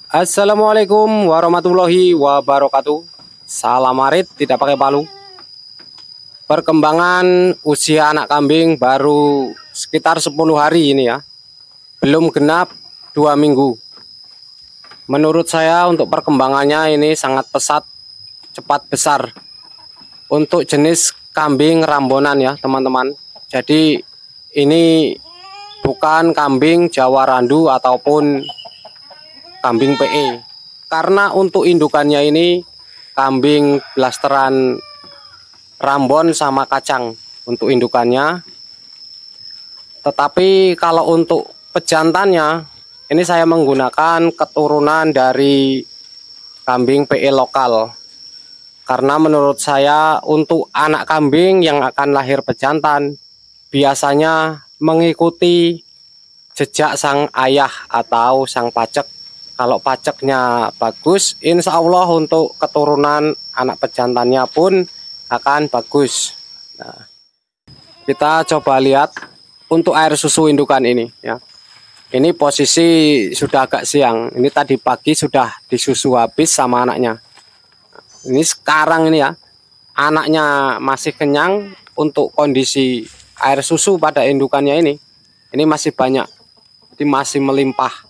Assalamualaikum warahmatullahi wabarakatuh. Salam arit tidak pakai palu. Perkembangan usia anak kambing baru sekitar 10 hari ini ya. Belum genap 2 minggu. Menurut saya untuk perkembangannya ini sangat pesat, cepat besar. Untuk jenis kambing rambonan ya teman-teman. Jadi ini bukan kambing Jawa Randu ataupun kambing PE, karena untuk indukannya ini kambing blasteran Rambon sama kacang untuk indukannya. Tetapi kalau untuk pejantannya ini saya menggunakan keturunan dari kambing PE lokal, karena menurut saya untuk anak kambing yang akan lahir pejantan biasanya mengikuti jejak sang ayah atau sang pacek. Kalau paceknya bagus, insya Allah untuk keturunan anak pejantannya pun akan bagus. Nah, kita coba lihat untuk air susu indukan ini ya. Ini posisi sudah agak siang. Ini tadi pagi sudah disusu habis sama anaknya. Ini sekarang ini ya, anaknya masih kenyang. Untuk kondisi air susu pada indukannya ini masih banyak. Jadi masih melimpah.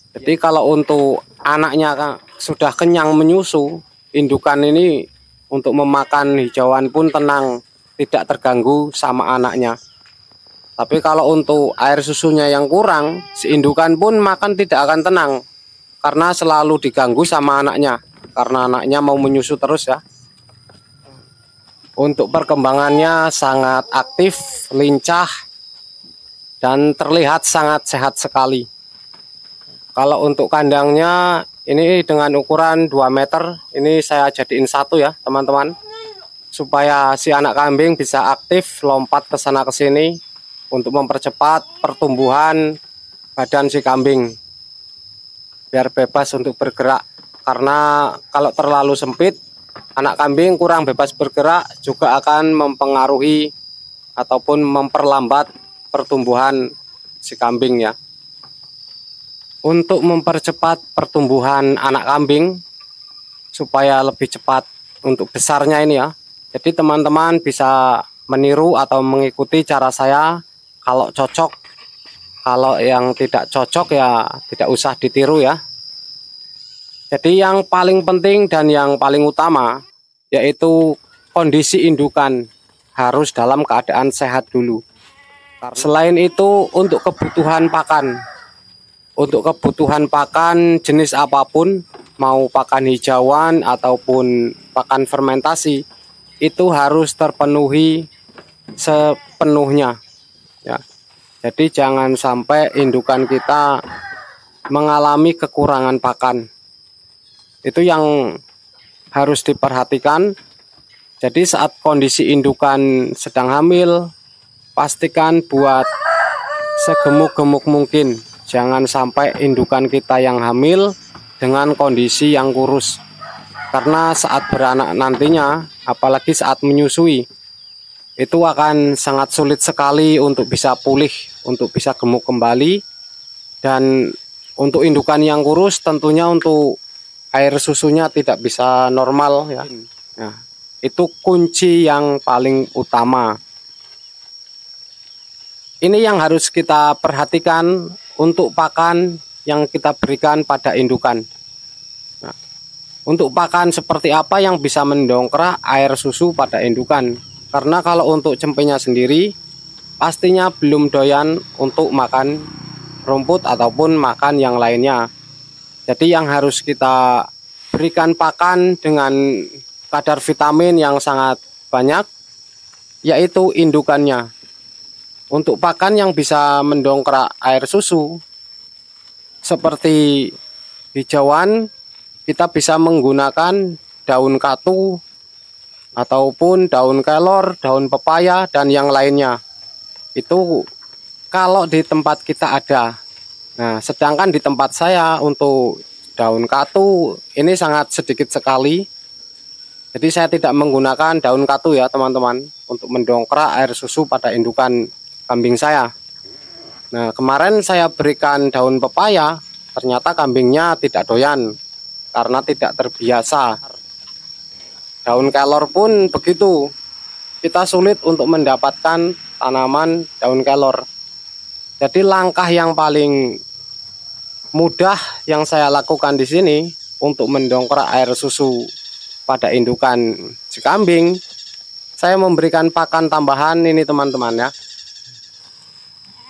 Jadi kalau untuk anaknya sudah kenyang menyusu, indukan ini untuk memakan hijauan pun tenang, tidak terganggu sama anaknya. Tapi kalau untuk air susunya yang kurang, si indukan pun makan tidak akan tenang, karena selalu diganggu sama anaknya, karena anaknya mau menyusu terus ya. Untuk perkembangannya sangat aktif, lincah, dan terlihat sangat sehat sekali. Kalau untuk kandangnya ini dengan ukuran 2 meter, ini saya jadiin satu ya teman-teman, supaya si anak kambing bisa aktif lompat ke sana ke sini untuk mempercepat pertumbuhan badan si kambing biar bebas untuk bergerak. Karena kalau terlalu sempit, anak kambing kurang bebas bergerak juga akan mempengaruhi ataupun memperlambat pertumbuhan si kambing ya. Untuk mempercepat pertumbuhan anak kambing supaya lebih cepat untuk besarnya ini ya. Jadi teman-teman bisa meniru atau mengikuti cara saya kalau cocok. Kalau yang tidak cocok ya tidak usah ditiru ya. Jadi yang paling penting dan yang paling utama yaitu kondisi indukan harus dalam keadaan sehat dulu. Selain itu untuk kebutuhan pakan. Untuk kebutuhan pakan jenis apapun, mau pakan hijauan ataupun pakan fermentasi, itu harus terpenuhi sepenuhnya. Ya. Jadi jangan sampai indukan kita mengalami kekurangan pakan. Itu yang harus diperhatikan. Jadi saat kondisi indukan sedang hamil, pastikan buat segemuk-gemuk mungkin. Jangan sampai indukan kita yang hamil dengan kondisi yang kurus. Karena saat beranak nantinya, apalagi saat menyusui, itu akan sangat sulit sekali untuk bisa pulih, untuk bisa gemuk kembali. Dan untuk indukan yang kurus tentunya untuk air susunya tidak bisa normal ya. Nah, itu kunci yang paling utama. Ini yang harus kita perhatikan untuk pakan yang kita berikan pada indukan. Nah, untuk pakan seperti apa yang bisa mendongkrak air susu pada indukan? Karena kalau untuk cempenya sendiri, pastinya belum doyan untuk makan rumput ataupun makan yang lainnya. Jadi yang harus kita berikan pakan dengan kadar vitamin yang sangat banyak, yaitu indukannya. Untuk pakan yang bisa mendongkrak air susu seperti hijauan, kita bisa menggunakan daun katu ataupun daun kelor, daun pepaya dan yang lainnya. Itu kalau di tempat kita ada. Nah, sedangkan di tempat saya untuk daun katu ini sangat sedikit sekali. Jadi saya tidak menggunakan daun katu ya teman-teman untuk mendongkrak air susu pada indukan kambing saya. Nah, kemarin saya berikan daun pepaya ternyata kambingnya tidak doyan karena tidak terbiasa. Daun kelor pun begitu, kita sulit untuk mendapatkan tanaman daun kelor. Jadi langkah yang paling mudah yang saya lakukan di sini untuk mendongkrak air susu pada indukan si kambing, saya memberikan pakan tambahan ini teman-teman ya.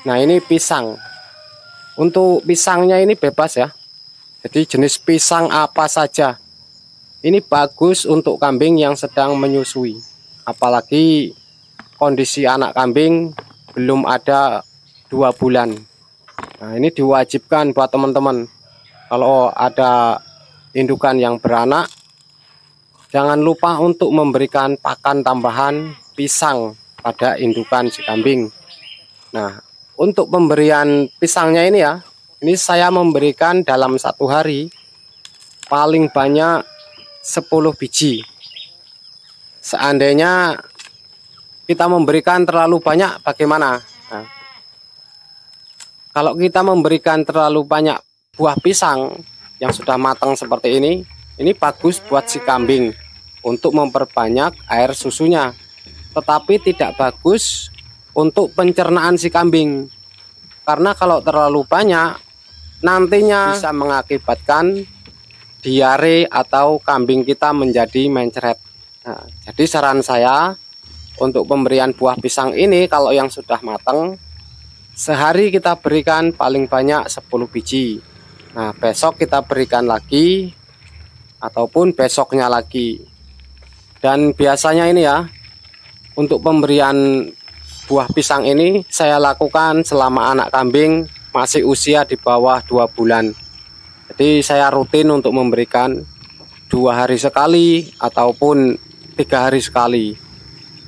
Nah ini pisang. Untuk pisangnya ini bebas ya. Jadi jenis pisang apa saja. Ini bagus untuk kambing yang sedang menyusui. Apalagi kondisi anak kambing belum ada 2 bulan. Nah ini diwajibkan buat teman-teman. Kalau ada indukan yang beranak, jangan lupa untuk memberikan pakan tambahan pisang pada indukan si kambing. Nah untuk pemberian pisangnya ini ya, ini saya memberikan dalam 1 hari paling banyak 10 biji. Seandainya kita memberikan terlalu banyak bagaimana? Nah, kalau kita memberikan terlalu banyak buah pisang yang sudah matang seperti ini bagus buat si kambing untuk memperbanyak air susunya. Tetapi tidak bagus untuk pencernaan si kambing, karena kalau terlalu banyak nantinya bisa mengakibatkan diare atau kambing kita menjadi mencret. Nah, jadi saran saya untuk pemberian buah pisang ini, kalau yang sudah matang, sehari kita berikan paling banyak 10 biji. Nah besok kita berikan lagi ataupun besoknya lagi. Dan biasanya ini ya, untuk pemberian buah pisang ini saya lakukan selama anak kambing masih usia di bawah 2 bulan. Jadi saya rutin untuk memberikan 2 hari sekali ataupun 3 hari sekali.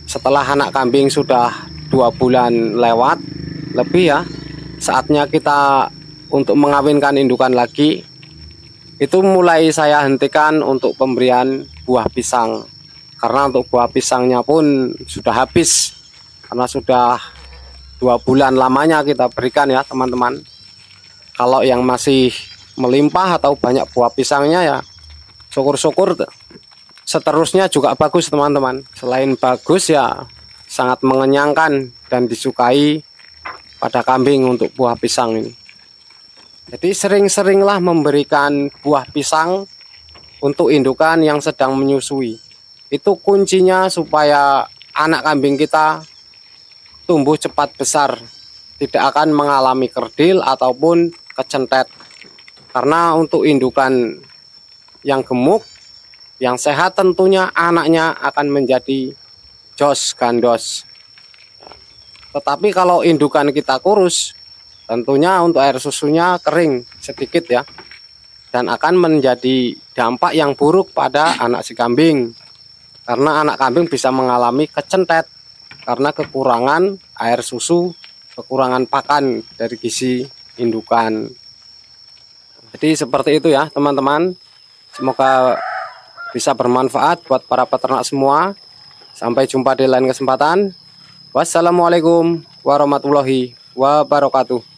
Setelah anak kambing sudah 2 bulan lewat lebih ya, saatnya kita untuk mengawinkan indukan lagi. Itu mulai saya hentikan untuk pemberian buah pisang, karena untuk buah pisangnya pun sudah habis. Karena sudah 2 bulan lamanya kita berikan ya teman-teman. Kalau yang masih melimpah atau banyak buah pisangnya ya syukur-syukur, seterusnya juga bagus teman-teman. Selain bagus ya sangat mengenyangkan dan disukai pada kambing untuk buah pisang ini. Jadi sering-seringlah memberikan buah pisang untuk indukan yang sedang menyusui. Itu kuncinya supaya anak kambing kita tumbuh cepat besar, tidak akan mengalami kerdil ataupun kecentet. Karena untuk indukan yang gemuk, yang sehat, tentunya anaknya akan menjadi jos gandos. Tetapi kalau indukan kita kurus, tentunya untuk air susunya kering sedikit ya, dan akan menjadi dampak yang buruk pada anak si kambing. Karena anak kambing bisa mengalami kecentet karena kekurangan air susu, kekurangan pakan dari gizi indukan. Jadi seperti itu ya teman-teman. Semoga bisa bermanfaat buat para peternak semua. Sampai jumpa di lain kesempatan. Wassalamualaikum warahmatullahi wabarakatuh.